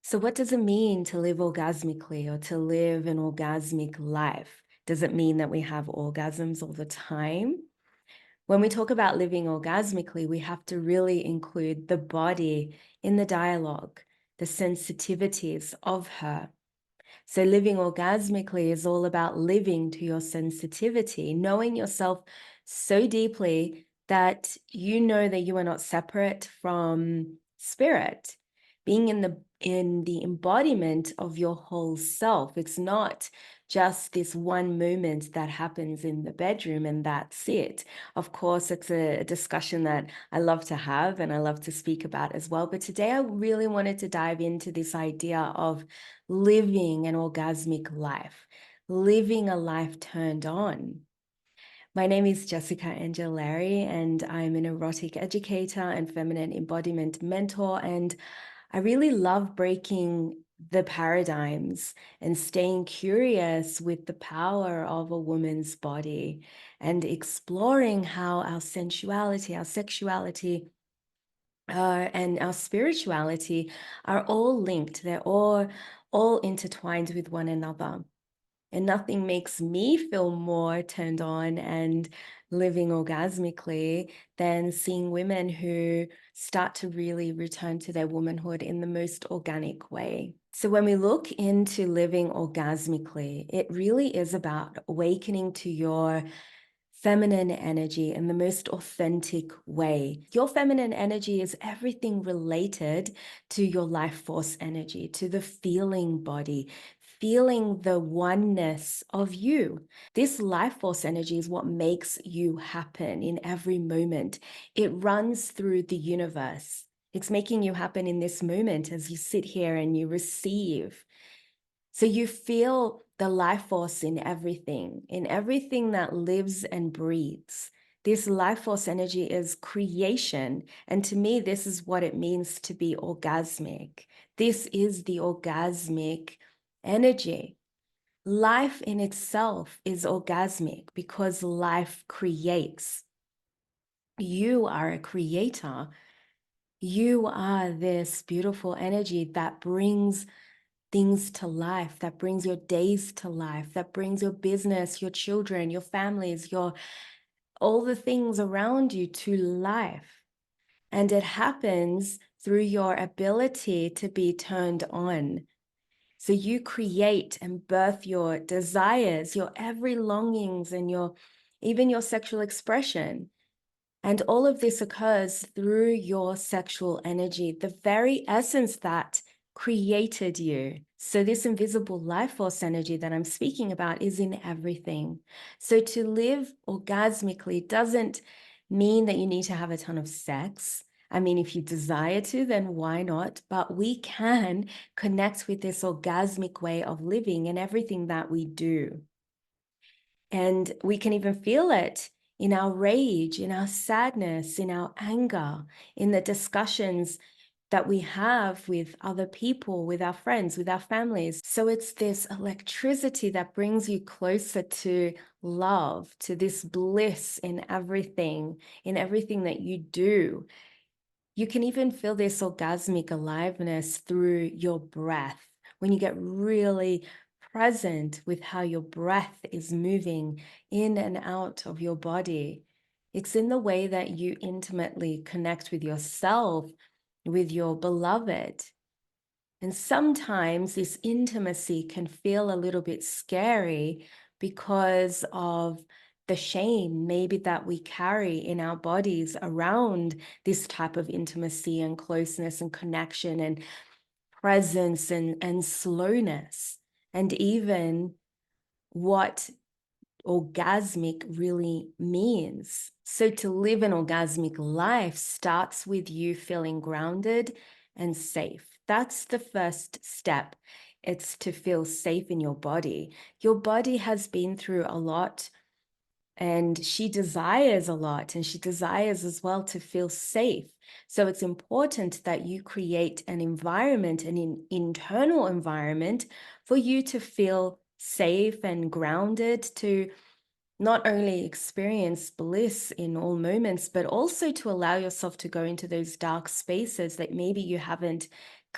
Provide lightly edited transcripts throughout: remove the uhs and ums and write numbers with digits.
So, what does it mean to live orgasmically or to live an orgasmic life? Does it mean that we have orgasms all the time? When we talk about living orgasmically, we have to really include the body in the dialogue, the sensitivities of her. So, living orgasmically is all about living to your sensitivity, knowing yourself so deeply that you know that you are not separate from spirit, being in the embodiment of your whole self. It's not just this one moment that happens in the bedroom and that's it. Of course, it's a discussion that I love to have and I love to speak about as well. But today I really wanted to dive into this idea of living an orgasmic life, living a life turned on. My name is Jessica Angelari, and I'm an erotic educator and feminine embodiment mentor. And I really love breaking the paradigms and staying curious with the power of a woman's body and exploring how our sensuality, our sexuality, and our spirituality are all linked. They're all intertwined with one another. And nothing makes me feel more turned on and living orgasmically than seeing women who start to really return to their womanhood in the most organic way. So, when we look into living orgasmically, it really is about awakening to your feminine energy in the most authentic way. Your feminine energy is everything related to your life force energy, to the feeling body, feeling the oneness of you. This life force energy is what makes you happen in every moment. It runs through the universe. It's making you happen in this moment as you sit here and you receive. So you feel the life force in everything that lives and breathes. This life force energy is creation. And to me, this is what it means to be orgasmic. This is the orgasmic energy. Life in itself is orgasmic because life creates. You are a creator. You are this beautiful energy that brings things to life, that brings your days to life, that brings your business, your children, your families, your all the things around you to life. And it happens through your ability to be turned on. So you create and birth your desires, your every longings, and your even your sexual expression. And all of this occurs through your sexual energy, the very essence that created you. So, this invisible life force energy that I'm speaking about is in everything. So, to live orgasmically doesn't mean that you need to have a ton of sex. I mean, if you desire to, then why not? But we can connect with this orgasmic way of living in everything that we do. And we can even feel it in our rage, in our sadness, in our anger, in the discussions that we have with other people, with our friends, with our families. So it's this electricity that brings you closer to love, to this bliss in everything that you do. You can even feel this orgasmic aliveness through your breath when you get really present with how your breath is moving in and out of your body. It's in the way that you intimately connect with yourself, with your beloved. And sometimes this intimacy can feel a little bit scary because of the shame maybe that we carry in our bodies around this type of intimacy and closeness and connection and presence and slowness, and even what orgasmic really means. So, to live an orgasmic life starts with you feeling grounded and safe. That's the first step. It's to feel safe in your body. Your body has been through a lot and she desires a lot, and she desires as well to feel safe. So it's important that you create an environment, an internal environment for you to feel safe and grounded, to not only experience bliss in all moments, but also to allow yourself to go into those dark spaces that maybe you haven't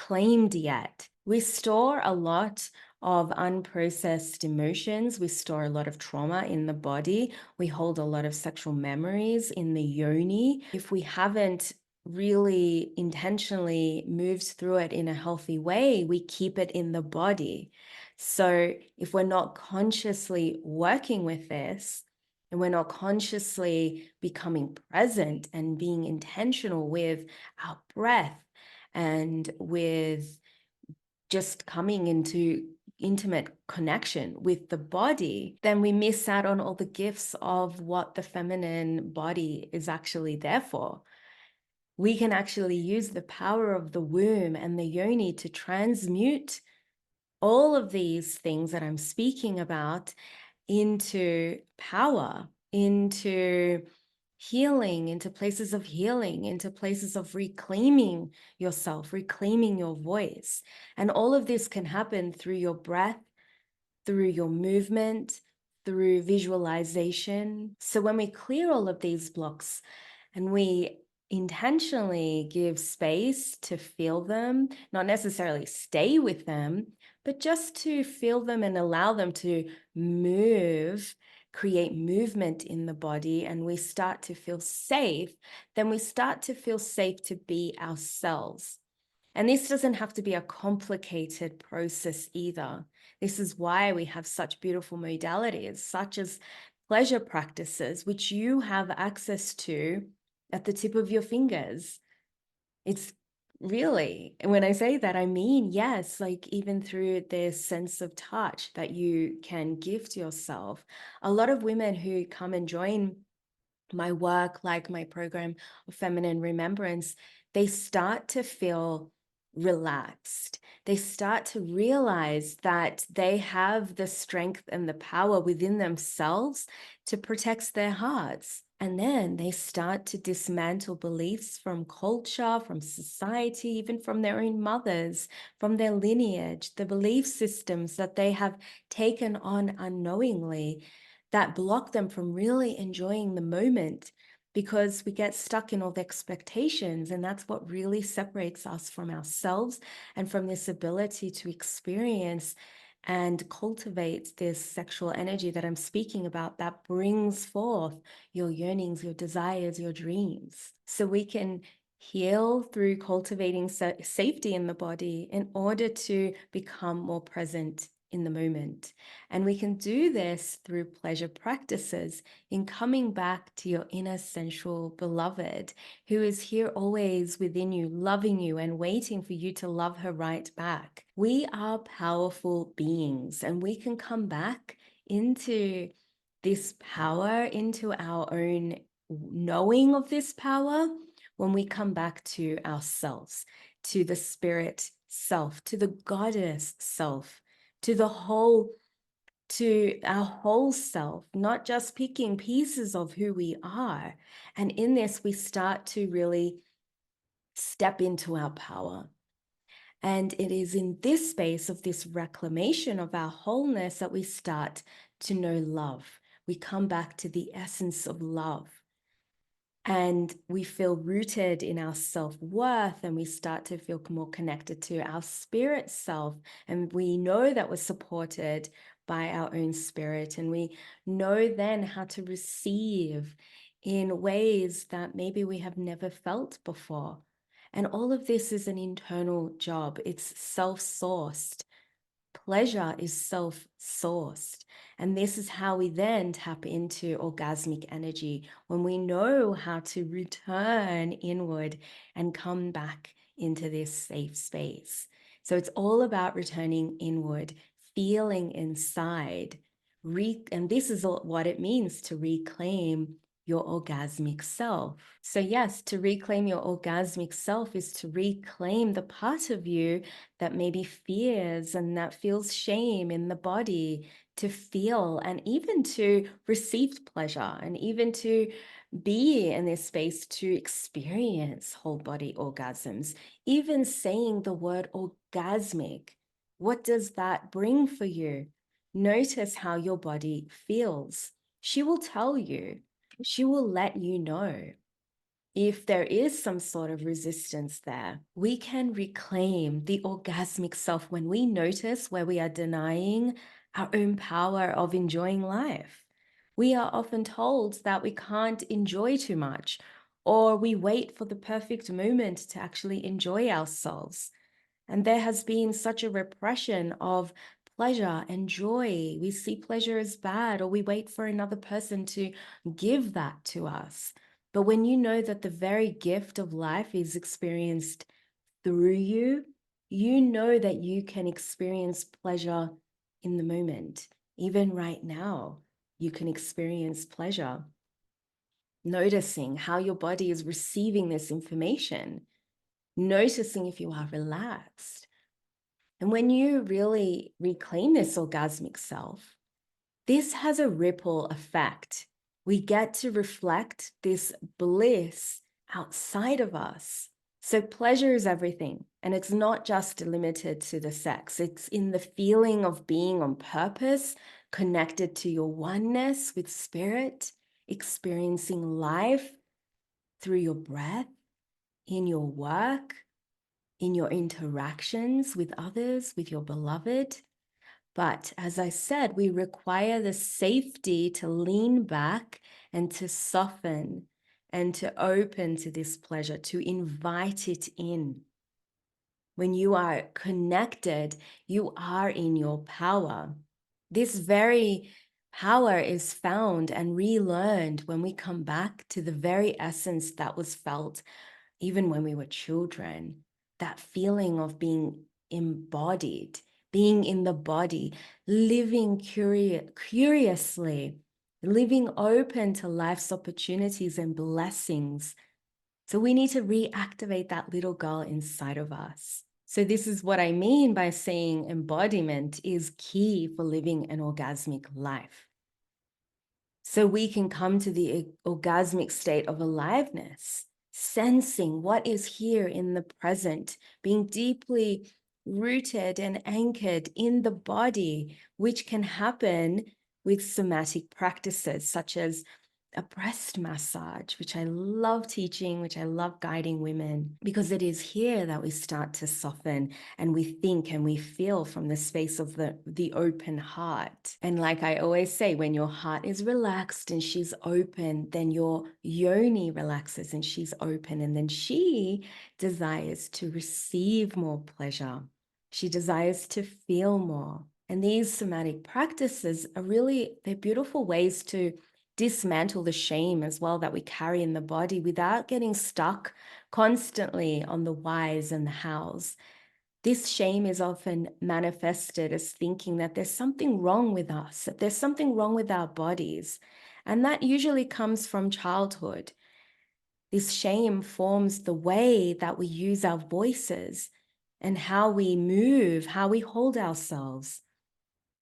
claimed yet. We store a lot of unprocessed emotions. We store a lot of trauma in the body. We hold a lot of sexual memories in the yoni. If we haven't really intentionally moved through it in a healthy way, we keep it in the body. So if we're not consciously working with this, and we're not consciously becoming present and being intentional with our breath and with just coming into intimate connection with the body, then we miss out on all the gifts of what the feminine body is actually there for. We can actually use the power of the womb and the yoni to transmute all of these things that I'm speaking about into power, into healing, into places of healing, into places of reclaiming yourself, reclaiming your voice. And all of this can happen through your breath, through your movement, through visualization. So when we clear all of these blocks and we intentionally give space to feel them, not necessarily stay with them, but just to feel them and allow them to move, create movement in the body, and we start to feel safe, then we start to feel safe to be ourselves. And this doesn't have to be a complicated process either. This is why we have such beautiful modalities, such as pleasure practices, which you have access to at the tip of your fingers. It's really, and when I say that, I mean, yes, like even through this sense of touch that you can gift yourself. A lot of women who come and join my work, like my program of feminine remembrance, they start to feel relaxed. They start to realize that they have the strength and the power within themselves to protect their hearts. And then they start to dismantle beliefs from culture, from society, even from their own mothers, from their lineage, the belief systems that they have taken on unknowingly that block them from really enjoying the moment, because we get stuck in all the expectations. And that's what really separates us from ourselves and from this ability to experience and cultivate this sexual energy that I'm speaking about that brings forth your yearnings, your desires, your dreams. So we can heal through cultivating safety in the body in order to become more present in the moment. And we can do this through pleasure practices in coming back to your inner sensual beloved, who is here always within you, loving you and waiting for you to love her right back. We are powerful beings, and we can come back into this power, into our own knowing of this power, when we come back to ourselves, to the spirit self, to the goddess self, to our whole self, not just picking pieces of who we are. And in this, we start to really step into our power. And it is in this space of this reclamation of our wholeness that we start to know love. We come back to the essence of love. And we feel rooted in our self-worth, and we start to feel more connected to our spirit self. And we know that we're supported by our own spirit. And we know then how to receive in ways that maybe we have never felt before. And all of this is an internal job. It's self-sourced. Pleasure is self-sourced. And this is how we then tap into orgasmic energy, when we know how to return inward and come back into this safe space. So it's all about returning inward, feeling inside, and this is what it means to reclaim your orgasmic self. So yes, to reclaim your orgasmic self is to reclaim the part of you that maybe fears and that feels shame in the body, to feel and even to receive pleasure, and even to be in this space to experience whole body orgasms. Even saying the word orgasmic, what does that bring for you? Notice how your body feels. She will tell you. She will let you know. if there is some sort of resistance there, we can reclaim the orgasmic self when we notice where we are denying our own power of enjoying life. We are often told that we can't enjoy too much, or we wait for the perfect moment to actually enjoy ourselves. And there has been such a repression of pleasure and joy. We see pleasure as bad, or we wait for another person to give that to us. But when you know that the very gift of life is experienced through you, you know that you can experience pleasure in the moment. Even right now, you can experience pleasure. Noticing how your body is receiving this information, noticing if you are relaxed. And when you really reclaim this orgasmic self, this has a ripple effect. We get to reflect this bliss outside of us. So pleasure is everything. And it's not just limited to the sex. It's in the feeling of being on purpose, connected to your oneness with spirit, experiencing life through your breath, in your work, in your interactions with others, with your beloved. But as I said, we require the safety to lean back and to soften and to open to this pleasure, to invite it in. When you are connected, you are in your power. This very power is found and relearned when we come back to the very essence that was felt even when we were children, that feeling of being embodied, being in the body, living curiously, living open to life's opportunities and blessings. So we need to reactivate that little girl inside of us. So this is what I mean by saying embodiment is key for living an orgasmic life. So we can come to the orgasmic state of aliveness, sensing what is here in the present, being deeply rooted and anchored in the body, which can happen with somatic practices such as a breast massage, which I love teaching, which I love guiding women, because it is here that we start to soften and we think and we feel from the space of the open heart. And like I always say, when your heart is relaxed and she's open, then your yoni relaxes and she's open, and then she desires to receive more pleasure. She desires to feel more. And these somatic practices are really, they're beautiful ways to dismantle the shame as well that we carry in the body without getting stuck constantly on the whys and the hows. This shame is often manifested as thinking that there's something wrong with us, that there's something wrong with our bodies. And that usually comes from childhood. This shame forms the way that we use our voices and how we move, how we hold ourselves,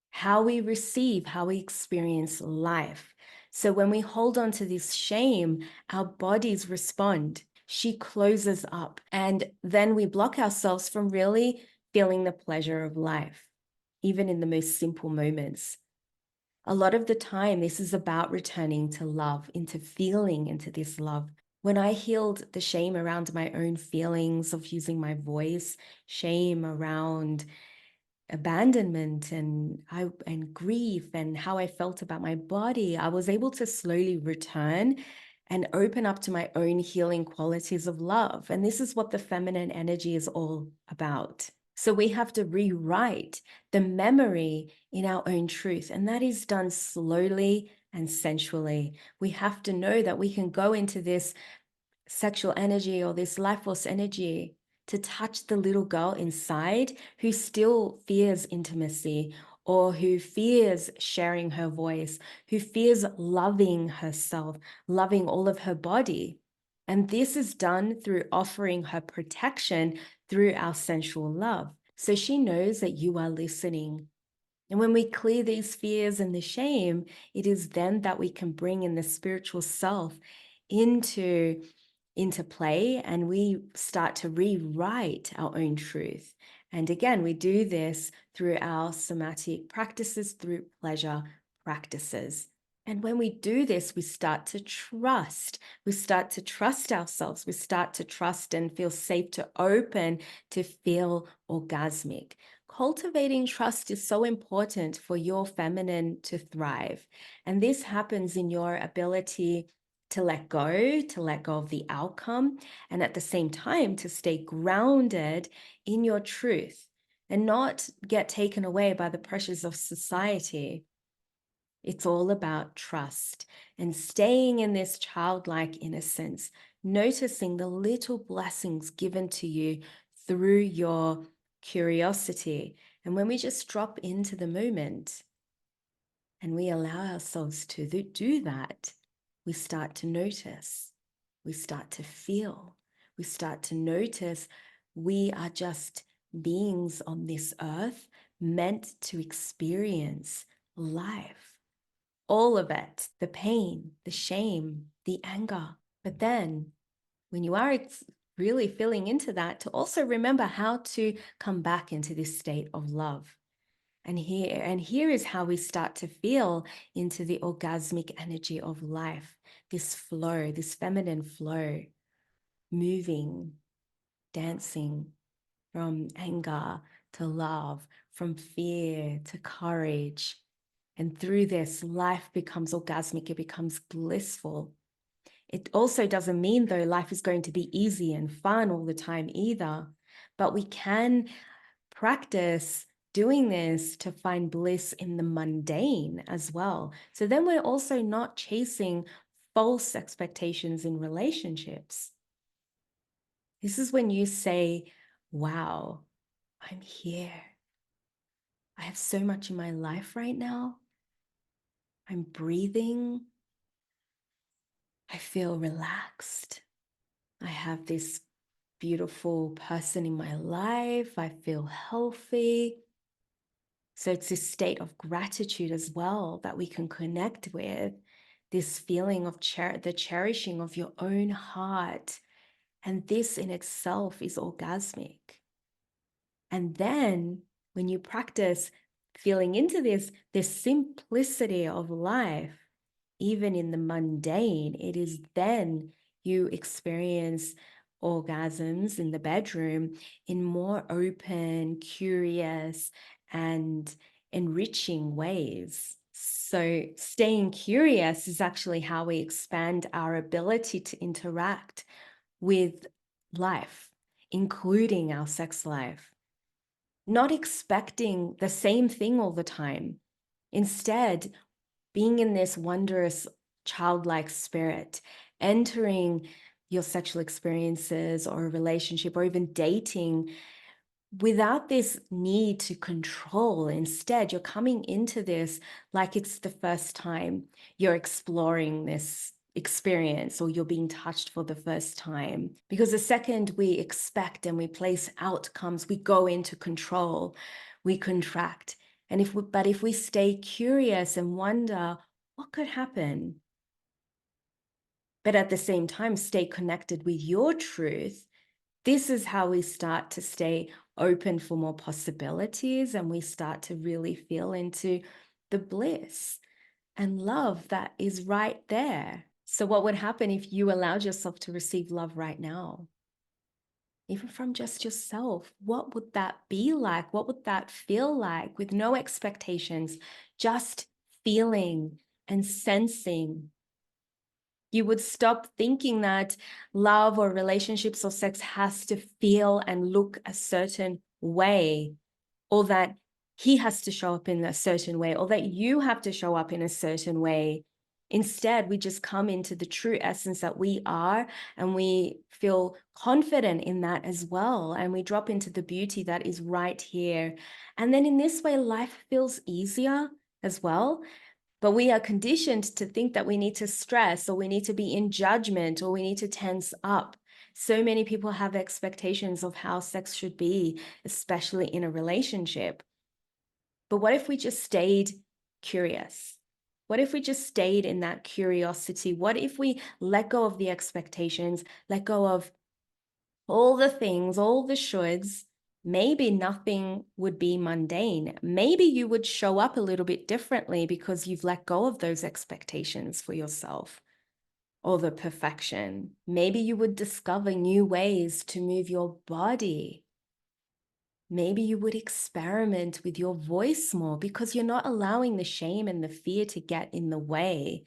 how we receive, how we experience life. So when we hold on to this shame, our bodies respond. She closes up, and then we block ourselves from really feeling the pleasure of life, even in the most simple moments. A lot of the time, this is about returning to love, into feeling into this love. When I healed the shame around my own feelings of using my voice, shame around abandonment and grief and how I felt about my body, I was able to slowly return and open up to my own healing qualities of love. And this is what the feminine energy is all about. So we have to rewrite the memory in our own truth. And that is done slowly and sensually. We have to know that we can go into this sexual energy or this life force energy to touch the little girl inside who still fears intimacy, or who fears sharing her voice, who fears loving herself, loving all of her body. And this is done through offering her protection through our sensual love. So she knows that you are listening. And when we clear these fears and the shame, it is then that we can bring in the spiritual self into play, and we start to rewrite our own truth. And again, we do this through our somatic practices, through pleasure practices. And when we do this, we start to trust. We start to trust ourselves. We start to trust and feel safe to open to feel orgasmic. Cultivating trust is so important for your feminine to thrive. And this happens in your ability to let go of the outcome, and at the same time, to stay grounded in your truth and not get taken away by the pressures of society. It's all about trust and staying in this childlike innocence, noticing the little blessings given to you through your curiosity. And when we just drop into the moment and we allow ourselves to do that, we start to notice, we start to feel, we start to notice we are just beings on this earth meant to experience life. All of it, the pain, the shame, the anger. But then when you are really feeling into that, to also remember how to come back into this state of love. And here is how we start to feel into the orgasmic energy of life, this flow, this feminine flow, moving, dancing from anger to love, from fear to courage. And through this, life becomes orgasmic, it becomes blissful. It also doesn't mean, though, life is going to be easy and fun all the time either. But we can practice doing this to find bliss in the mundane as well. So then we're also not chasing false expectations in relationships. This is when you say, wow, I'm here. I have so much in my life right now. I'm breathing. I feel relaxed. I have this beautiful person in my life. I feel healthy. So it's this state of gratitude as well that we can connect with, this feeling of the cherishing of your own heart. And this in itself is orgasmic. And then when you practice feeling into this simplicity of life, even in the mundane, it is then you experience orgasms in the bedroom in more open, curious, and enriching ways. So staying curious is actually how we expand our ability to interact with life, including our sex life. Not expecting the same thing all the time. Instead, being in this wondrous childlike spirit, entering your sexual experiences or a relationship or even dating without this need to control. Instead, you're coming into this like it's the first time you're exploring this experience or you're being touched for the first time. Because the second we expect and we place outcomes, we go into control, we contract. And if we stay curious and wonder what could happen, but at the same time stay connected with your truth, this is how we start to stay open for more possibilities, and we start to really feel into the bliss and love that is right there. So what would happen if you allowed yourself to receive love right now? Even from just yourself, what would that be like? What would that feel like with no expectations, just feeling and sensing? You would stop thinking that love or relationships or sex has to feel and look a certain way, or that he has to show up in a certain way, or that you have to show up in a certain way. Instead, we just come into the true essence that we are, and we feel confident in that as well. And we drop into the beauty that is right here. And then in this way, life feels easier as well. But we are conditioned to think that we need to stress, or we need to be in judgment, or we need to tense up. So many people have expectations of how sex should be, especially in a relationship. But what if we just stayed curious? What if we just stayed in that curiosity? What if we let go of the expectations, let go of all the things, all the shoulds, maybe nothing would be mundane. Maybe you would show up a little bit differently because you've let go of those expectations for yourself or the perfection. Maybe you would discover new ways to move your body. Maybe you would experiment with your voice more because you're not allowing the shame and the fear to get in the way.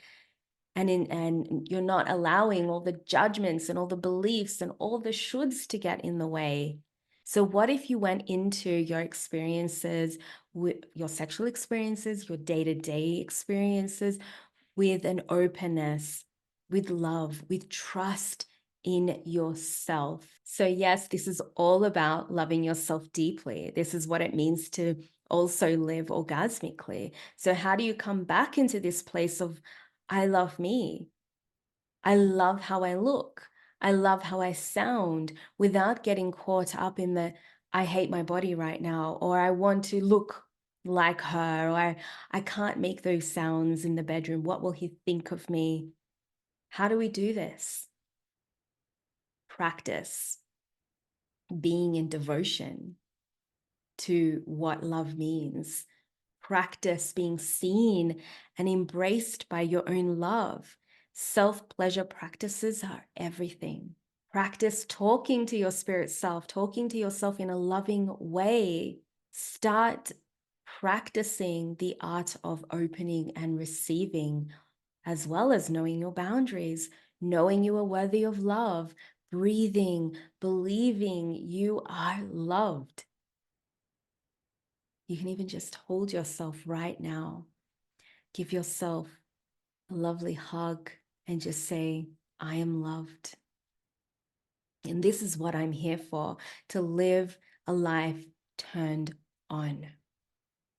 And you're not allowing all the judgments and all the beliefs and all the shoulds to get in the way. So what if you went into your experiences, with your sexual experiences, your day-to-day experiences, with an openness, with love, with trust in yourself? So yes, this is all about loving yourself deeply. This is what it means to also live orgasmically. So how do you come back into this place of, I love me. I love how I look. I love how I sound, without getting caught up in the, I hate my body right now, or I want to look like her, or I can't make those sounds in the bedroom. What will he think of me? How do we do this? Practice being in devotion to what love means. Practice being seen and embraced by your own love. Self-pleasure practices are everything. Practice talking to your spirit self, talking to yourself in a loving way. Start practicing the art of opening and receiving, as well as knowing your boundaries, knowing you are worthy of love, breathing, believing you are loved. You can even just hold yourself right now. Give yourself a lovely hug and just say, I am loved. And this is what I'm here for, to live a life turned on.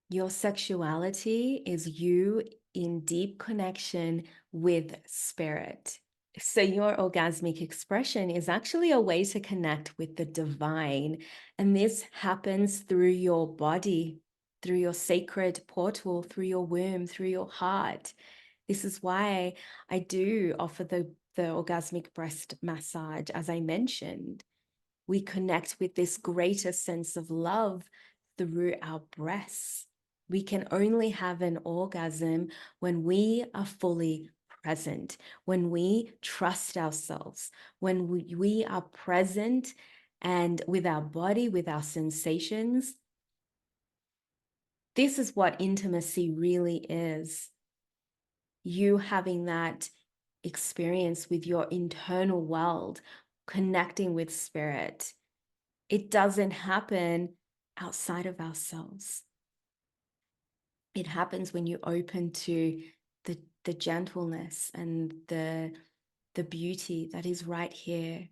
Your sexuality is you in deep connection with spirit. So your orgasmic expression is actually a way to connect with the divine. And this happens through your body, through your sacred portal, through your womb, through your heart. This is why I do offer the orgasmic breast massage, as I mentioned. We connect with this greater sense of love through our breasts. We can only have an orgasm when we are fully present, when we trust ourselves, when we are present and with our body, with our sensations. This is what intimacy really is. You having that experience with your internal world, connecting with spirit. It doesn't happen outside of ourselves. It happens when you open to the gentleness and the beauty that is right here.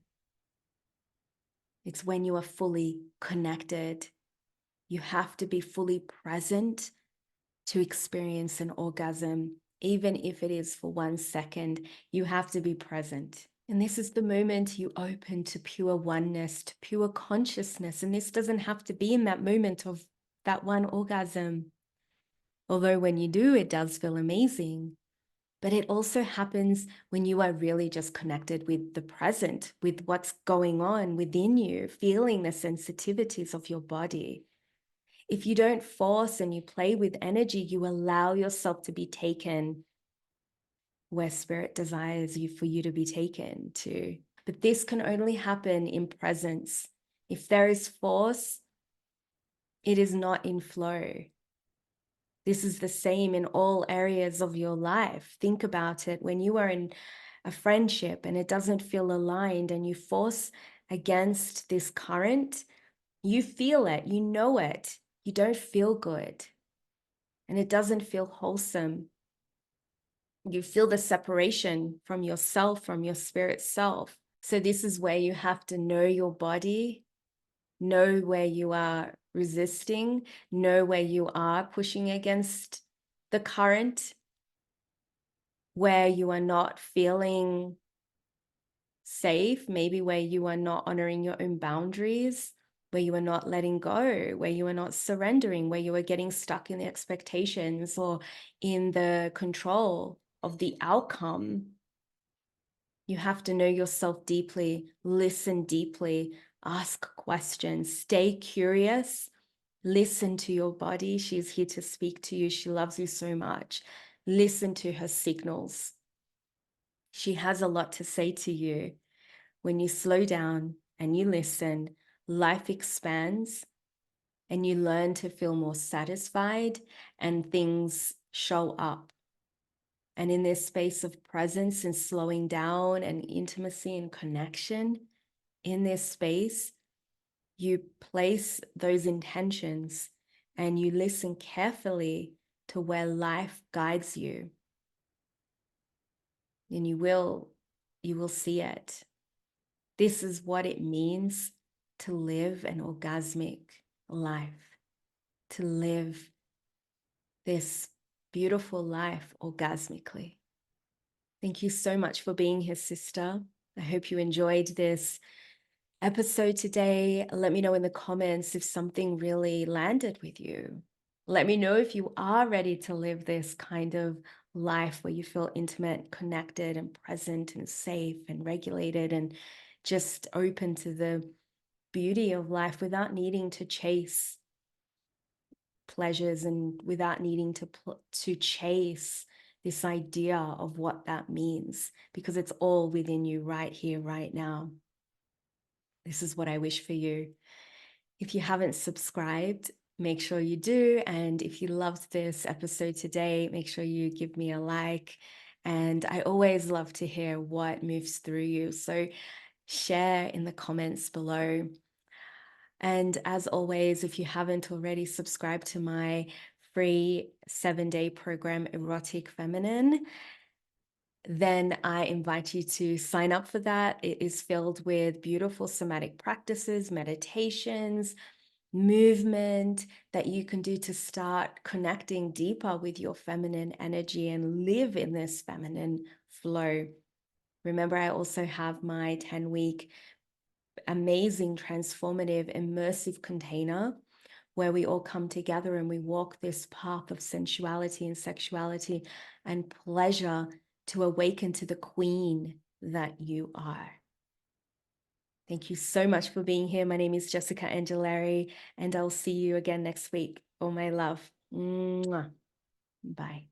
It's when you are fully connected. You have to be fully present to experience an orgasm, even if it is for 1 second. You have to be present. And this is the moment you open to pure oneness, to pure consciousness. And this doesn't have to be in that moment of that one orgasm. Although when you do, it does feel amazing. But it also happens when you are really just connected with the present, with what's going on within you, feeling the sensitivities of your body. If you don't force and you play with energy, you allow yourself to be taken where spirit desires you for you to be taken to. But this can only happen in presence. If there is force, it is not in flow. This is the same in all areas of your life. Think about it. When you are in a friendship and it doesn't feel aligned and you force against this current, you feel it, you know it, you don't feel good. And it doesn't feel wholesome. You feel the separation from yourself, from your spirit self. So this is where you have to know your body, know where you are resisting, know where you are pushing against the current, where you are not feeling safe, maybe where you are not honoring your own boundaries, where you are not letting go, where you are not surrendering, where you are getting stuck in the expectations or in the control of the outcome. You have to know yourself deeply, listen deeply, Ask questions, stay curious, listen to your body. She's here to speak to you. She loves you so much. Listen to her signals. She has a lot to say to you. When you slow down and you listen, life expands and you learn to feel more satisfied and things show up. And in this space of presence and slowing down and intimacy and connection, in this space, you place those intentions and you listen carefully to where life guides you. And you will see it. This is what it means to live an orgasmic life, to live this beautiful life orgasmically. Thank you so much for being here, sister. I hope you enjoyed this episode today. Let me know in the comments if something really landed with you. Let me know if you are ready to live this kind of life where you feel intimate, connected, and present, and safe, and regulated, and just open to the beauty of life without needing to chase pleasures and without needing to chase this idea of what that means, because it's all within you right here, right now. This is what I wish for you. If you haven't subscribed, make sure you do. And if you loved this episode today, make sure you give me a like. And I always love to hear what moves through you. So share in the comments below. And as always, if you haven't already subscribed to my free 7-day program, Erotic Feminine, then I invite you to sign up for that. It is filled with beautiful somatic practices, meditations, movement that you can do to start connecting deeper with your feminine energy and live in this feminine flow. Remember, I also have my 10-week amazing, transformative, immersive container where we all come together and we walk this path of sensuality and sexuality and pleasure to awaken to the queen that you are. Thank you so much for being here. My name is Jessica Angelari, and I'll see you again next week. Oh, my love. Mwah. Bye.